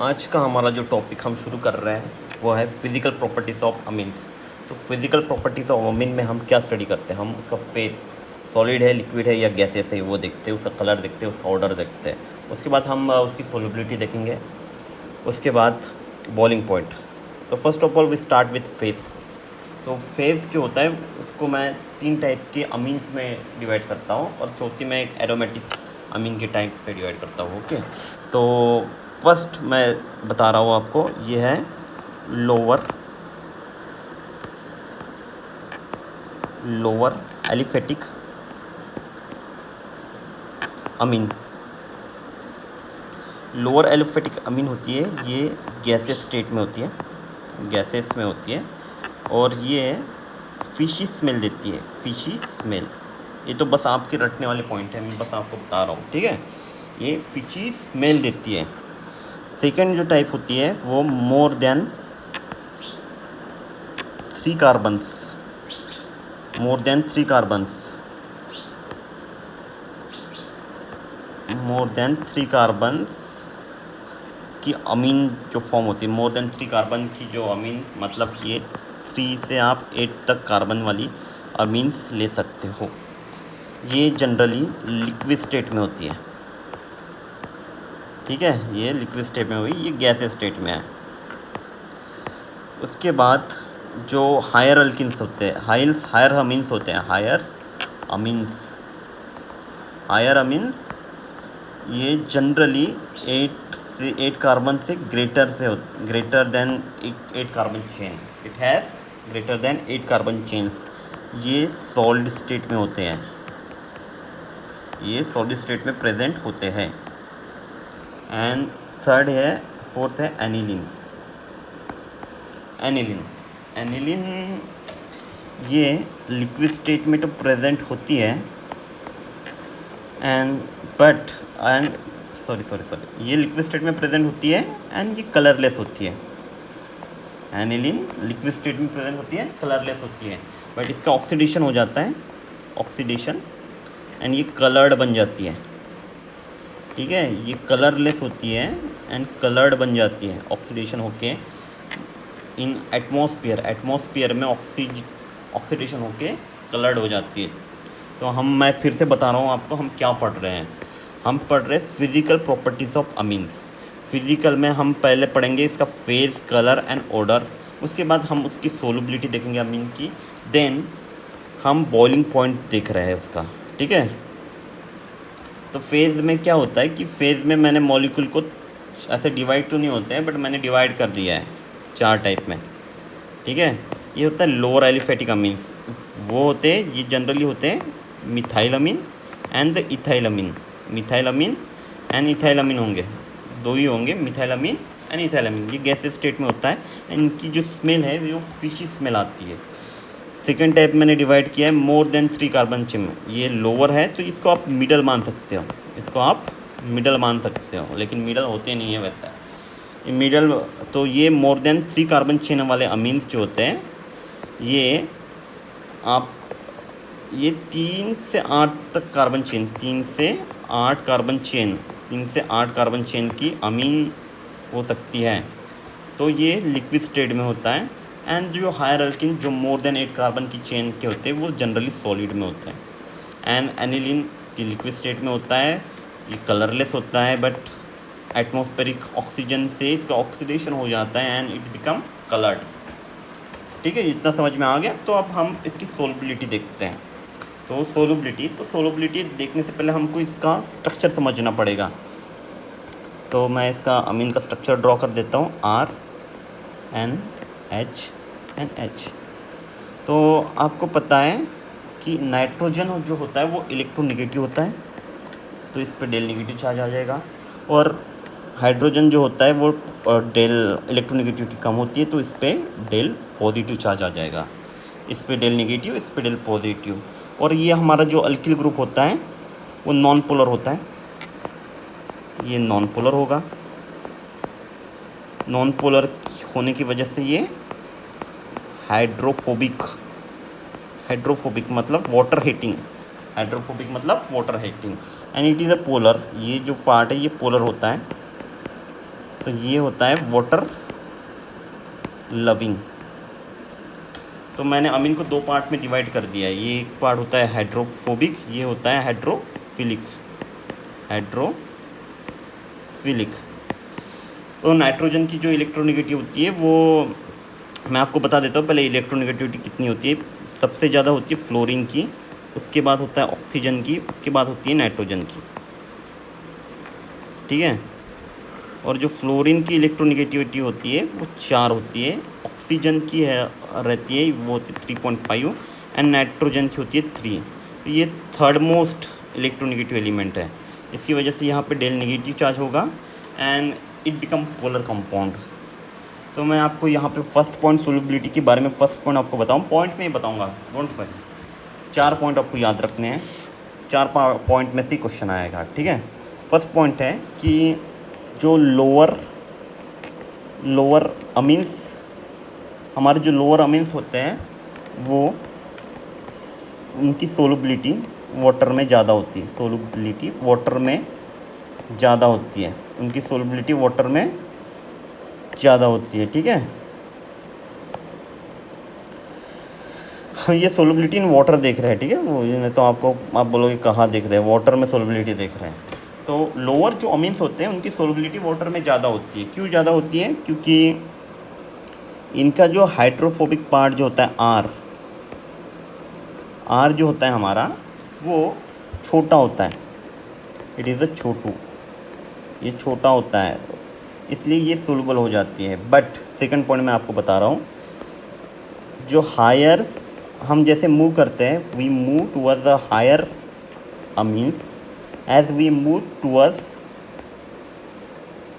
आज का हमारा जो टॉपिक हम शुरू कर रहे हैं वो है फिज़िकल प्रॉपर्टीज़ ऑफ अमीन्स। तो फिज़िकल प्रॉपर्टीज़ ऑफ अमीन में हम क्या स्टडी करते हैं? हम उसका फेस सॉलिड है, लिक्विड है या गैसेस है वो देखते हैं, उसका कलर देखते हैं, उसका ऑर्डर देखते हैं। उसके बाद हम उसकी सोलिबिलिटी देखेंगे, उसके बाद बॉइलिंग पॉइंट। तो first of all we start with face. तो फेज़ जो होता है उसको मैं 3 टाइप के अमीन्स में डिवाइड करता हूँ और चौथी मैं एक एरोमेटिक अमीन के टाइप पे डिवाइड करता हूँ। ओके, तो फर्स्ट मैं बता रहा हूँ आपको, ये है लोअर एलिफेटिक अमीन। लोअर एलिफेटिक अमीन होती है, ये गैसेस स्टेट में होती है, गैसेस में होती है और ये फिशी स्मेल देती है, फिशी स्मेल। ये तो बस आपके रटने वाले पॉइंट है, मैं बस आपको बता रहा हूँ, ठीक है। ये फिशी स्मेल देती है। सेकेंड जो टाइप होती है वो more than 3 carbons, more than 3 carbons, more than 3 carbons की अमीन जो फॉर्म होती है, मोर देन 3 कार्बन की जो अमीन, मतलब ये 3 से आप 8 तक कार्बन वाली अमीन्स ले सकते हो। ये जनरली लिक्विड स्टेट में होती है, ठीक है, ये लिक्विड स्टेट में हुई, ये गैस स्टेट में है। उसके बाद जो हायर अल्किन्स होते हैं, हायर अमीन्स होते हैं, हायर अमीन्स ये जनरली 8 कार्बन से greater than 8 carbon chain, it has greater than 8 carbon chains. ये सॉलिड स्टेट में होते हैं, ये सॉलिड स्टेट में प्रेजेंट होते हैं। एंड फोर्थ है एनिलीन। एनिलीन ये लिक्विड स्टेट में तो प्रेजेंट होती है ये लिक्विड स्टेट में प्रेजेंट होती है एंड ये कलरलेस होती है। एनिलीन लिक्विड स्टेट में प्रेजेंट होती है, कलरलेस होती है, बट इसका ऑक्सीडेशन हो जाता है, ऑक्सीडेशन, एंड ये कलर्ड बन जाती है, ठीक है। ये कलरलेस होती है एंड कलर्ड बन जाती है ऑक्सीडेशन होके इन एटमॉस्फेयर में ऑक्सीडेशन होके कलर्ड हो जाती है। तो मैं फिर से बता रहा हूँ आपको, हम क्या पढ़ रहे हैं। हम पढ़ रहे हैं physical properties of amines. Physical में हम पहले पढ़ेंगे इसका फेस, कलर एंड ऑर्डर, उसके बाद हम उसकी सोलबिलिटी देखेंगे अमीन की, देन हम बॉइलिंग पॉइंट देख रहे हैं उसका, ठीक है। तो फेज़ में क्या होता है कि फेज़ में मैंने मॉलिक्यूल को ऐसे डिवाइड तो नहीं होते हैं, बट मैंने डिवाइड कर दिया है 4 टाइप में, ठीक है। ये होता है लोअर एलिफेटिक अमीन्स, वो होते हैं, ये जनरली होते हैं methyl amine and ethyl amine. Methyl amine and ethyl amine होंगे, 2 ही होंगे, methyl amine and ethyl amine. ये गैस स्टेट में होता है, इनकी जो स्मेल है वो फिशी स्मेल आती है। सेकेंड टाइप मैंने डिवाइड किया है मोर देन 3 कार्बन चेन। ये लोअर है तो इसको आप मिडल मान सकते हो, इसको आप मिडल मान सकते हो, लेकिन मिडल होते नहीं है वैसा, ये मिडल। तो ये मोर देन 3 कार्बन चेन वाले अमीन्स जो होते हैं, ये आप ये 3 से 8 तक कार्बन चेन, 3 से 8 कार्बन चेन की अमीन हो सकती है। तो ये लिक्विड स्टेट में होता है। एंड जो हायर अल्किन जो मोर देन 8 कार्बन की चेन के होते हैं वो जनरली सॉलिड में होते हैं। एंड एनिलीन की लिक्विड स्टेट में होता है, ये कलरलेस होता है, बट एटमॉस्फेरिक ऑक्सीजन से इसका ऑक्सीडेशन हो जाता है एंड इट बिकम कलर्ड, ठीक है। इतना समझ में आ गया। तो अब हम इसकी सोलबिलिटी देखते हैं। तो सोलबिलिटी देखने से पहले हमको इसका स्ट्रक्चर समझना पड़ेगा। तो मैं इसका अमीन का स्ट्रक्चर ड्रॉ कर देता हूँ, RNH। तो आपको पता है कि नाइट्रोजन जो होता है वो इलेक्ट्रोनेगेटिव होता है, तो इस पे डेल नेगेटिव चार्ज आ जाएगा। और हाइड्रोजन जो होता है वो डेल इलेक्ट्रोनेगेटिविटी कम होती है, तो इस पे डेल पॉजिटिव चार्ज आ जाएगा। इस पे डेल नेगेटिव, इस पे डेल पॉजिटिव। और ये हमारा जो अल्किल ग्रुप होता है वो नॉन पोलर होता है, ये नॉन पोलर होगा। नॉन पोलर होने की वजह से ये हाइड्रोफोबिक मतलब water heating, and it is a polar. ये जो पार्ट है ये पोलर होता है, तो ये होता है वाटर लविंग। तो मैंने अमीन को 2 पार्ट में डिवाइड कर दिया है। ये एक पार्ट होता है हाइड्रोफोबिक, ये होता है हाइड्रोफिलिक। हाइड्रोफिलिक। तो नाइट्रोजन की जो इलेक्ट्रोनेगेटिव होती है वो मैं आपको बता देता हूँ। पहले इलेक्ट्रोनेगेटिविटी कितनी होती है। सबसे ज़्यादा होती है फ्लोरीन की, उसके बाद होता है ऑक्सीजन की, उसके बाद होती है नाइट्रोजन की। ठीक है। और जो फ्लोरीन की इलेक्ट्रोनेगेटिविटी होती है वो 4 होती है, ऑक्सीजन की है रहती है वो होती है 3.5 एंड नाइट्रोजन की होती है 3। तो ये थर्ड मोस्ट इलेक्ट्रोनेगेटिव एलिमेंट है। इसकी वजह से यहाँ पे डेल नेगेटिव चार्ज होगा and it become polar compound. तो मैं आपको यहाँ पे फर्स्ट पॉइंट सोल्युबिलिटी के बारे में फर्स्ट पॉइंट आपको बताऊँ, पॉइंट में ही बताऊँगा, डोंट वरी। 4 पॉइंट आपको याद रखने हैं, 4 पॉइंट में से क्वेश्चन आएगा। ठीक है। फर्स्ट पॉइंट है कि जो लोअर अमीन्स, हमारे जो लोअर अमीन्स होते हैं वो उनकी सोलबिलिटी वाटर में ज़्यादा होती है। सोलबिलिटी वाटर में ज़्यादा होती है, उनकी सोलबिलिटी वाटर में ज़्यादा होती है। ठीक है। ये सोलबिलिटी इन वाटर देख रहे हैं। ठीक है। वो ये तो आपको आप बोलोगे कहाँ देख रहे हैं, वाटर में सोलबिलिटी देख रहे हैं। तो लोअर जो अमीन्स होते हैं उनकी सोलबिलिटी वाटर में ज़्यादा होती है। क्यों ज़्यादा होती है? क्योंकि इनका जो हाइड्रोफोबिक पार्ट जो होता है आर जो होता है हमारा वो छोटा होता है। इट इज़ अ छोटू, ये छोटा होता है, इसलिए ये सोलबल हो जाती है। बट सेकंड पॉइंट मैं आपको बता रहा हूँ, जो हायर हम जैसे मूव करते हैं, we move towards the higher amines as we move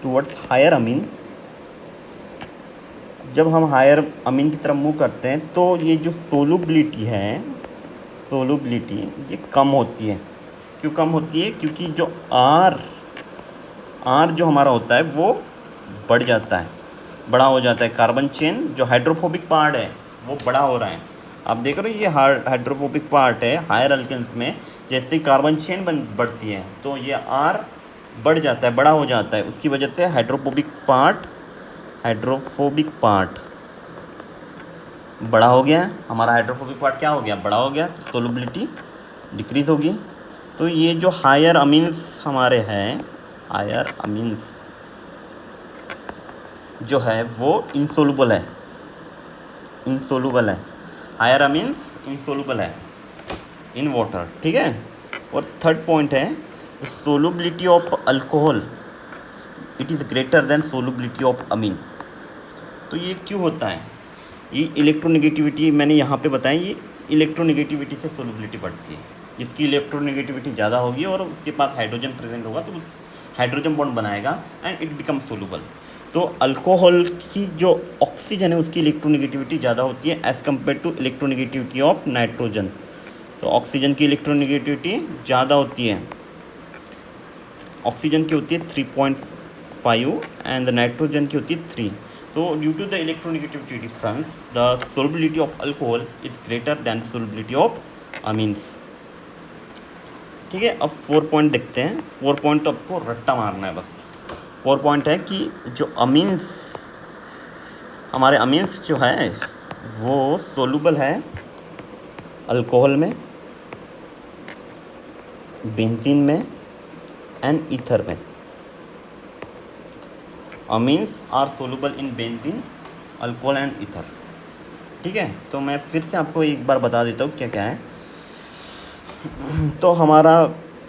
towards higher amine. जब हम हायर अमीन की तरफ मूव करते हैं तो ये जो सोलबिलिटी ये कम होती है। क्यों कम होती है? क्योंकि जो आर जो हमारा होता है वो बढ़ जाता है, बड़ा हो जाता है। कार्बन चेन जो हाइड्रोफोबिक पार्ट है वो बड़ा हो रहा है। आप देख रहे हो ये हाइड्रोफोबिक पार्ट है हायर अल्केन्स में, जैसे कार्बन चेन बढ़ती है तो ये आर बढ़ जाता है, बड़ा हो जाता है। उसकी वजह से हाइड्रोफोबिक पार्ट बड़ा हो गया। हमारा हाइड्रोफोबिक पार्ट क्या हो गया? बड़ा हो गया, सोलबिलिटी डिक्रीज़ होगी। तो ये जो हायर अमीन्स हमारे हैं, हायर अमीन्स जो है वो इंसोलुबल है। हायर अमीन्स इंसोलुबल है इन वाटर। ठीक है। और थर्ड पॉइंट है solubility of alcohol it is greater than solubility of amine. तो ये क्यों होता है? ये इलेक्ट्रोनेगेटिविटी मैंने यहाँ पे बताया, ये इलेक्ट्रोनेगेटिविटी से सोलबिलिटी बढ़ती है। जिसकी इलेक्ट्रोनेगेटिविटी ज़्यादा होगी और उसके पास हाइड्रोजन प्रेजेंट होगा तो उस हाइड्रोजन बॉन्ड बनाएगा एंड इट बिकम सोलुबल। तो अल्कोहल की जो ऑक्सीजन है उसकी इलेक्ट्रोनेगेटिविटी ज़्यादा होती है as compare to electronegativity of nitrogen. तो ऑक्सीजन की इलेक्ट्रोनेगेटिविटी ज़्यादा होती है, ऑक्सीजन की होती है 3.5 एंड नाइट्रोजन की होती है 3। तो due to the electronegativity difference the solubility of alcohol is greater than solubility of amines. ठीक है। अब 4 पॉइंट देखते हैं। 4 पॉइंट तो आपको रट्टा मारना है बस। 4 पॉइंट है कि जो अमीन्स, हमारे अमीन्स जो है वो सोलुबल है अल्कोहल में, बेंजीन में एंड ईथर में। Amines are soluble in benzene, alcohol and ether. ठीक है। तो मैं फिर से आपको एक बार बता देता हूँ क्या क्या है। तो हमारा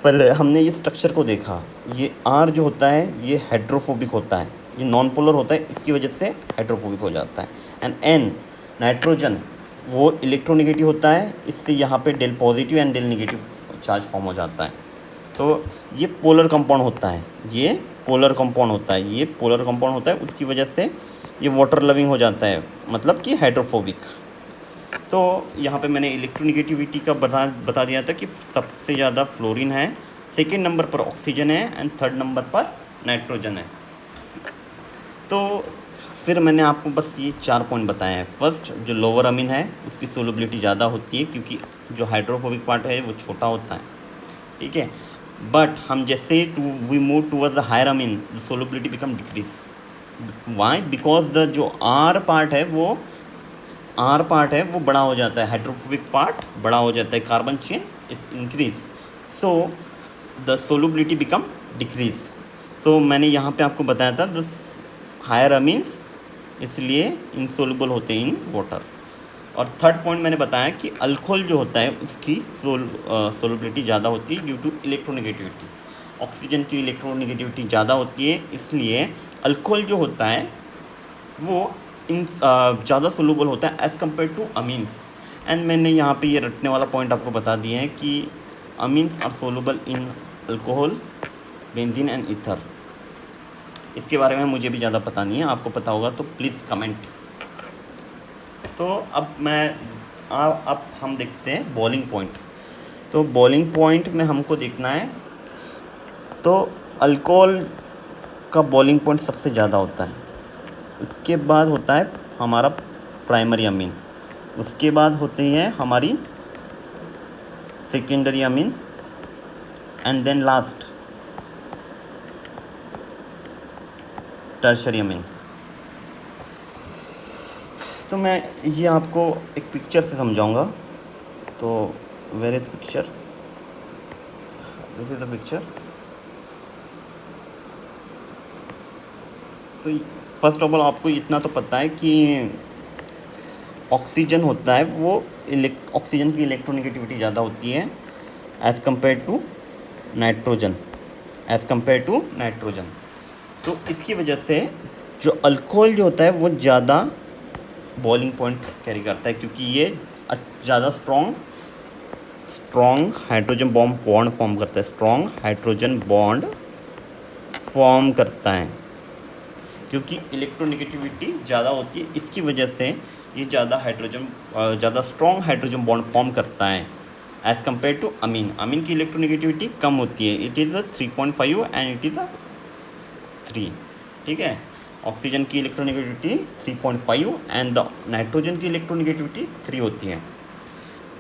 पहले हमने ये स्ट्रक्चर को देखा, ये आर जो होता है ये हाइड्रोफोबिक होता है, ये नॉन पोलर होता है, इसकी वजह से हाइड्रोफोबिक हो जाता है। एंड एन नाइट्रोजन वो इलेक्ट्रोनेगेटिव होता है, इससे यहाँ पे del positive and del negative charge form हो जाता है। तो ये पोलर कंपाउंड होता है, ये पोलर कंपाउंड होता है, उसकी वजह से ये वाटर लविंग हो जाता है, मतलब कि हाइड्रोफोबिक। तो यहाँ पे मैंने इलेक्ट्रोनेगेटिविटी का बता दिया था कि सबसे ज़्यादा फ्लोरीन है, सेकेंड नंबर पर ऑक्सीजन है एंड थर्ड नंबर पर नाइट्रोजन है। तो फिर मैंने आपको बस ये 4 पॉइंट बताए हैं। फर्स्ट, जो लोअर अमीन है उसकी सोलबिलिटी ज़्यादा होती है क्योंकि जो हाइड्रोफोबिक पार्ट है वो छोटा होता है। ठीक है। बट हम जैसे we move towards the higher amine the solubility become decrease. Why because the जो आर पार्ट है वो बड़ा हो जाता है, हाइड्रोफोबिक पार्ट बड़ा हो जाता है, carbon chain is increase, so the solubility become decrease. तो मैंने यहाँ पे आपको बताया था द हायर अमीन्स इसलिए इनसोलुबल होते हैं इन वाटर। और थर्ड पॉइंट मैंने बताया कि अल्कोहल जो होता है उसकी सोलबिलिटी ज़्यादा होती है ड्यू टू इलेक्ट्रोनेगेटिविटी। ऑक्सीजन की इलेक्ट्रोनेगेटिविटी ज़्यादा होती है, इसलिए अल्कोहल जो होता है वो इन ज़्यादा सोलूबल होता है as compare to amines. And मैंने यहाँ पे ये रटने वाला पॉइंट आपको बता दिए हैं कि amines are soluble in alcohol, benzene and ether. इसके बारे में मुझे भी ज़्यादा पता नहीं है, आपको पता होगा तो प्लीज़ कमेंट। तो अब हम देखते हैं बॉइलिंग पॉइंट। तो बॉइलिंग पॉइंट में हमको देखना है, तो अल्कोहल का बॉइलिंग पॉइंट सबसे ज़्यादा होता है, उसके बाद होता है हमारा प्राइमरी अमीन, उसके बाद होती है हमारी secondary amine, and then last tertiary amine. तो मैं ये आपको एक पिक्चर से समझाऊंगा। तो where is picture, this is the picture. तो फर्स्ट ऑफ ऑल आपको इतना तो पता है कि ऑक्सीजन होता है वो ऑक्सीजन की इलेक्ट्रोनेगेटिविटी ज़्यादा होती है एज़ कम्पेयर टू नाइट्रोजन, तो इसकी वजह से जो अल्कोहल जो होता है वो ज़्यादा बॉइलिंग पॉइंट कैरी करता है, क्योंकि ये ज़्यादा स्ट्रॉन्ग हाइड्रोजन बॉन्ड फॉर्म करता है, स्ट्रॉन्ग हाइड्रोजन बॉन्ड फॉर्म करता है, क्योंकि इलेक्ट्रोनेगेटिविटी ज़्यादा होती है, इसकी वजह से ये ज़्यादा स्ट्रॉन्ग हाइड्रोजन बॉन्ड फॉर्म करता है एज़ कम्पेयर टू अमीन की इलेक्ट्रोनेगेटिविटी कम होती है, it is 3.5 and it is 3। ठीक है, ऑक्सीजन की इलेक्ट्रोनेगेटिविटी 3.5 एंड द नाइट्रोजन की इलेक्ट्रोनेगेटिविटी 3 होती है।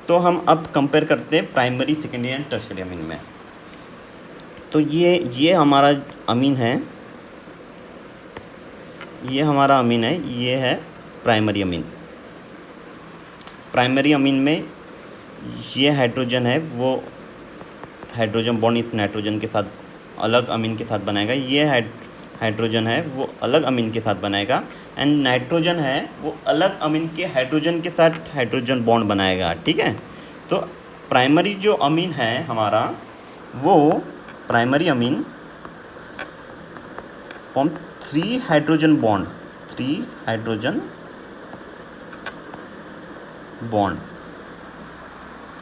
तो हम अब कंपेयर करते हैं प्राइमरी, सेकेंडरी एंड टर्शियरी अमीन में। तो ये हमारा अमीन है, ये है प्राइमरी अमीन। प्राइमरी अमीन में ये हाइड्रोजन है वो हाइड्रोजन बॉन्ड इस नाइट्रोजन के साथ अलग अमीन के साथ बनाएगा, ये हाइड्रोजन है वो अलग अमीन के साथ बनाएगा, एंड नाइट्रोजन है वो अलग अमीन के हाइड्रोजन के साथ हाइड्रोजन बॉन्ड बनाएगा। ठीक है, तो प्राइमरी जो अमीन है हमारा, वो primary amine form 3 hydrogen bond.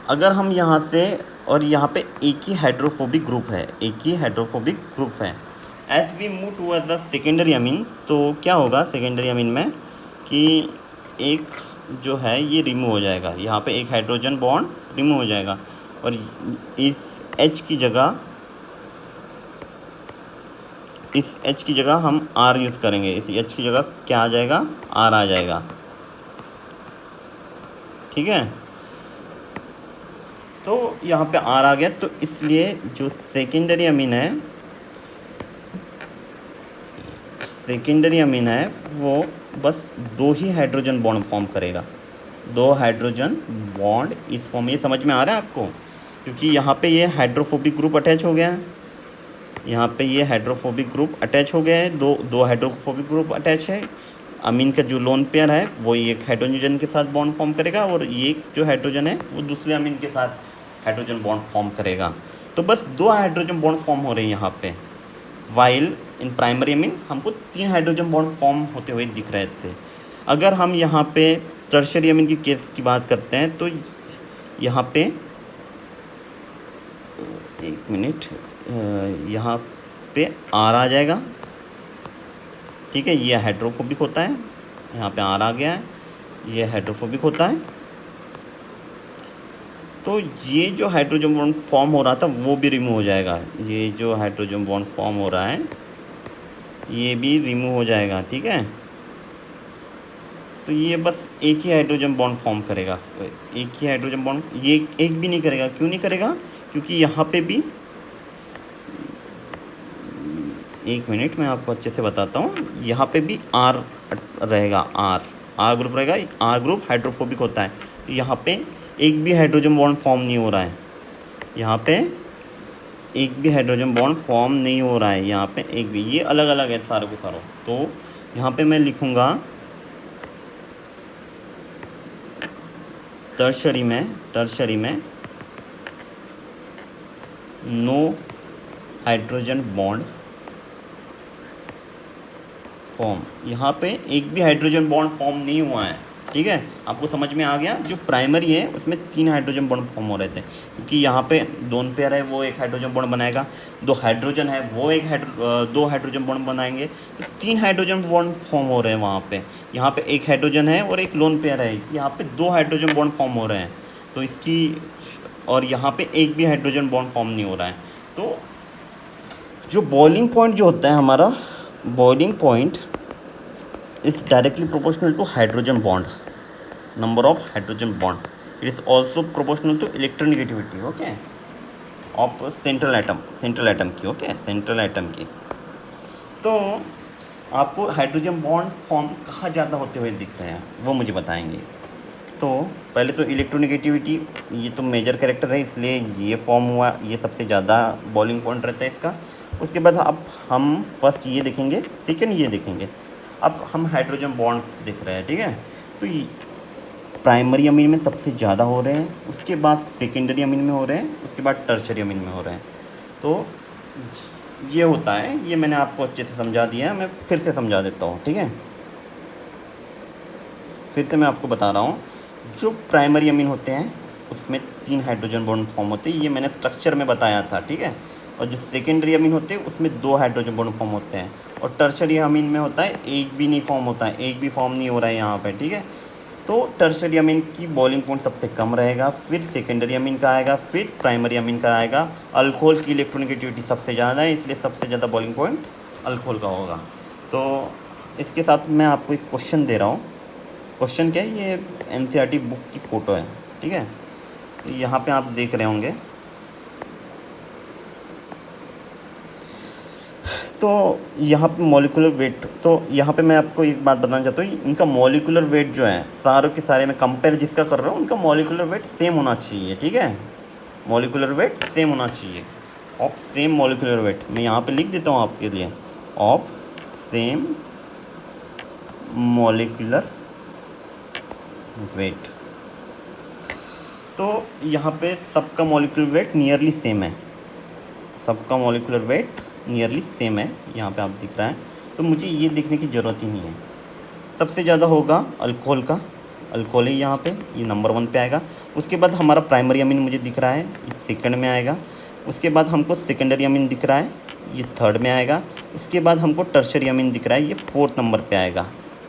अगर हम यहाँ से और यहाँ पे एक ही हाइड्रोफोबिक ग्रुप है, as we move towards the secondary amine, तो क्या होगा सेकेंडरी अमीन में कि एक जो है ये रिमूव हो जाएगा, यहाँ पे एक हाइड्रोजन बॉन्ड रिमूव हो जाएगा, और इस H की जगह हम R यूज़ करेंगे, इस H की जगह क्या आ जाएगा, R आ जाएगा। ठीक है, तो यहाँ पे R आ गया, तो इसलिए जो सेकेंडरी अमीन है वो बस 2 ही हाइड्रोजन बॉन्ड फॉर्म करेगा, 2 हाइड्रोजन बॉन्ड इस फॉर्म। ये समझ में आ रहा है आपको, क्योंकि यहाँ पे ये हाइड्रोफोबिक ग्रुप अटैच हो गया है, यहाँ पे ये हाइड्रोफोबिक ग्रुप अटैच हो गया है, दो हाइड्रोफोबिक ग्रुप अटैच है। अमीन का जो लोन पेयर है वो एक हाइड्रोजन के साथ बॉन्ड फॉर्म करेगा, और ये जो हाइड्रोजन है वो दूसरे अमीन के साथ हाइड्रोजन बॉन्ड फॉर्म करेगा। तो बस 2 हाइड्रोजन बॉन्ड फॉर्म हो रहे हैं यहाँ पे, वाइल इन प्राइमरी अमीन हमको 3 हाइड्रोजन बॉन्ड फॉर्म होते हुए दिख रहे थे। अगर हम यहाँ पे टर्शियरी अमीन की केस की बात करते हैं, तो यहाँ पे एक मिनट, यहाँ पे R आ जाएगा। ठीक है, ये हाइड्रोफोबिक होता है, यहाँ पे R आ गया है, ये हाइड्रोफोबिक होता है। तो ये जो हाइड्रोजन बॉन्ड फॉर्म हो रहा था वो भी रिमूव हो जाएगा, ये जो हाइड्रोजन बॉन्ड फॉर्म हो रहा है ये भी रिमूव हो जाएगा। ठीक है, तो ये बस एक ही हाइड्रोजन बॉन्ड फॉर्म करेगा, एक ही हाइड्रोजन बॉन्ड, ये एक भी नहीं करेगा। क्यों नहीं करेगा, क्योंकि यहाँ पे भी एक मिनट मैं आपको अच्छे से बताता हूँ। यहाँ पे भी आर रहेगा, आर ग्रुप रहेगा। आर ग्रुप हाइड्रोफोबिक होता है, तो यहाँ पे एक भी हाइड्रोजन बॉन्ड फॉर्म नहीं हो रहा है। यहाँ पे एक भी हाइड्रोजन बॉन्ड फॉर्म नहीं हो रहा है, यहाँ पे एक भी, ये अलग अलग है सारे को सारों। तो यहाँ पे मैं लिखूँगा टर्शरी में नो हाइड्रोजन बॉन्ड फॉर्म। यहाँ पे एक भी हाइड्रोजन बॉन्ड फॉर्म नहीं हुआ है, ठीक है। आपको समझ में आ गया। जो प्राइमरी है उसमें 3 हाइड्रोजन बॉन्ड फॉर्म हो रहे थे, क्योंकि यहाँ पे दोनों पेयर है, वो एक हाइड्रोजन बॉन्ड बनाएगा। 2 हाइड्रोजन है, वो 2 हाइड्रोजन बॉन्ड बनाएंगे, तो 3 हाइड्रोजन बॉन्ड फॉर्म हो रहे हैं वहाँ पे। यहाँ पे एक हाइड्रोजन है और एक लोन पेयर है, यहाँ पे 2 हाइड्रोजन बॉन्ड फॉर्म हो रहे हैं, तो इसकी, और यहाँ पे एक भी हाइड्रोजन बॉन्ड फॉर्म नहीं हो रहा है। तो जो बॉइलिंग पॉइंट जो होता है हमारा, boiling point is directly proportional to hydrogen bond, number of hydrogen bond. It is also proportional to electronegativity, okay, of central atom की, okay, central atom की। तो आपको हाइड्रोजन बॉन्ड फॉर्म कहाँ ज़्यादा होते हुए दिख रहे हैं वो मुझे बताएंगे। तो पहले तो इलेक्ट्रोनेगेटिविटी, ये तो मेजर कैरेक्टर है, इसलिए ये फॉर्म हुआ, ये सबसे ज़्यादा बॉइलिंग पॉइंट रहता है इसका। उसके बाद अब हम फर्स्ट ये देखेंगे, सेकंड ये देखेंगे। अब हम हाइड्रोजन बॉन्ड देख रहे हैं, ठीक है। तो ये प्राइमरी अमीन में सबसे ज़्यादा हो रहे हैं, उसके बाद सेकेंडरी अमीन में हो रहे हैं, उसके बाद टर्शरी अमीन में हो रहे हैं। तो ये होता है, ये मैंने आपको अच्छे से समझा दिया है, मैं फिर से समझा देता हूँ, ठीक है। फिर से मैं आपको बता रहा हूँ, जो प्राइमरी अमीन होते हैं उसमें 3 हाइड्रोजन बॉन्ड फॉर्म होते हैं, ये मैंने स्ट्रक्चर में बताया था, ठीक है। और जो सेकेंडरी अमीन होते हैं उसमें 2 हाइड्रोजन बॉन्ड फॉर्म होते हैं, और टर्शरी अमीन में होता है एक भी नहीं फॉर्म होता है, एक भी फॉर्म नहीं हो रहा है यहाँ पे, ठीक है। तो टर्शरी अमीन की बॉइलिंग पॉइंट सबसे कम रहेगा, फिर सेकेंडरी अमीन का आएगा, फिर प्राइमरी अमीन का आएगा। अल्कोहल की इलेक्ट्रोनेगेटिविटी सबसे ज़्यादा है, इसलिए सबसे ज़्यादा बॉइलिंग पॉइंट अल्कोहल का होगा। तो इसके साथ मैं आपको एक क्वेश्चन दे रहा हूँ। क्वेश्चन क्या है, ये NCERT बुक की फ़ोटो है, ठीक है। तो यहाँ पे आप देख रहे होंगे, तो यहाँ पे मॉलिकुलर वेट, तो यहाँ पे मैं आपको एक बात बताना चाहता हूँ, इनका मॉलिकुलर वेट जो है सारों के सारे में कंपेयर जिसका कर रहा हूँ, उनका मॉलिकुलर वेट सेम होना चाहिए, ठीक है। मॉलिकुलर वेट सेम होना चाहिए, ऑफ सेम मॉलिकुलर वेट। मैं यहाँ पे लिख देता हूँ आपके लिए, ऑफ सेम मॉलिकुलर वेट। तो यहाँ पे सबका मॉलिकुलर वेट नियरली सेम है, सबका मॉलिकुलर वेट नियरली सेम है, यहाँ पे आप दिख रहा है। तो मुझे ये देखने की ज़रूरत ही नहीं है। सबसे ज़्यादा होगा अल्कोहल का, अल्कोहल ही यहाँ पे, ये नंबर 1 पे आएगा। उसके बाद हमारा प्राइमरी अमीन मुझे दिख रहा है, ये सेकंड में आएगा। उसके बाद हमको सेकेंडरी अमीन दिख रहा है, ये थर्ड में आएगा। उसके बाद हमको टर्शरी अमीन दिख रहा है, ये 4th नंबर पर आएगा,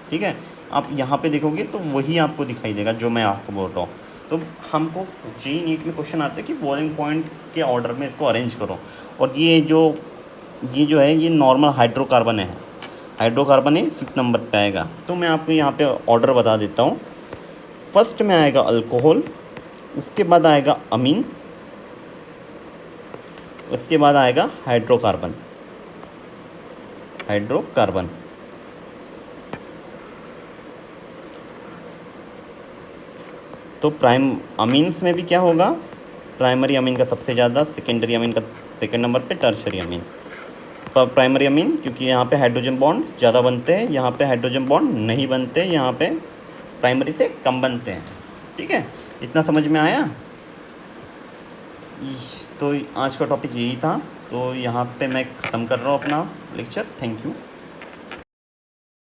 ठीक है। आप यहाँ पर देखोगे तो वही आपको दिखाई देगा जो मैं आपको बोल रहा हूँ। तो हमको जेईई नीट में क्वेश्चन आता है कि बॉइलिंग पॉइंट के ऑर्डर में इसको अरेंज करो। और ये जो है ये नॉर्मल हाइड्रोकार्बन है, हाइड्रोकार्बन है, 5th नंबर पे आएगा। तो मैं आपको यहाँ पे ऑर्डर बता देता हूँ। फर्स्ट में आएगा अल्कोहल, उसके बाद आएगा अमीन, उसके बाद आएगा हाइड्रोकार्बन, तो अमीन्स में भी क्या होगा, प्राइमरी अमीन का सबसे ज़्यादा, सेकेंडरी अमीन का सेकंड नंबर पे, टर्शरी अमीन। प्राइमरी अमीन क्योंकि यहाँ पे हाइड्रोजन बॉन्ड ज़्यादा बनते हैं, यहाँ पे हाइड्रोजन बॉन्ड नहीं बनते, यहाँ पे प्राइमरी से कम बनते हैं, ठीक है। इतना समझ में आया। तो आज का टॉपिक यही था, तो यहाँ पे मैं ख़त्म कर रहा हूँ अपना लेक्चर। Thank you.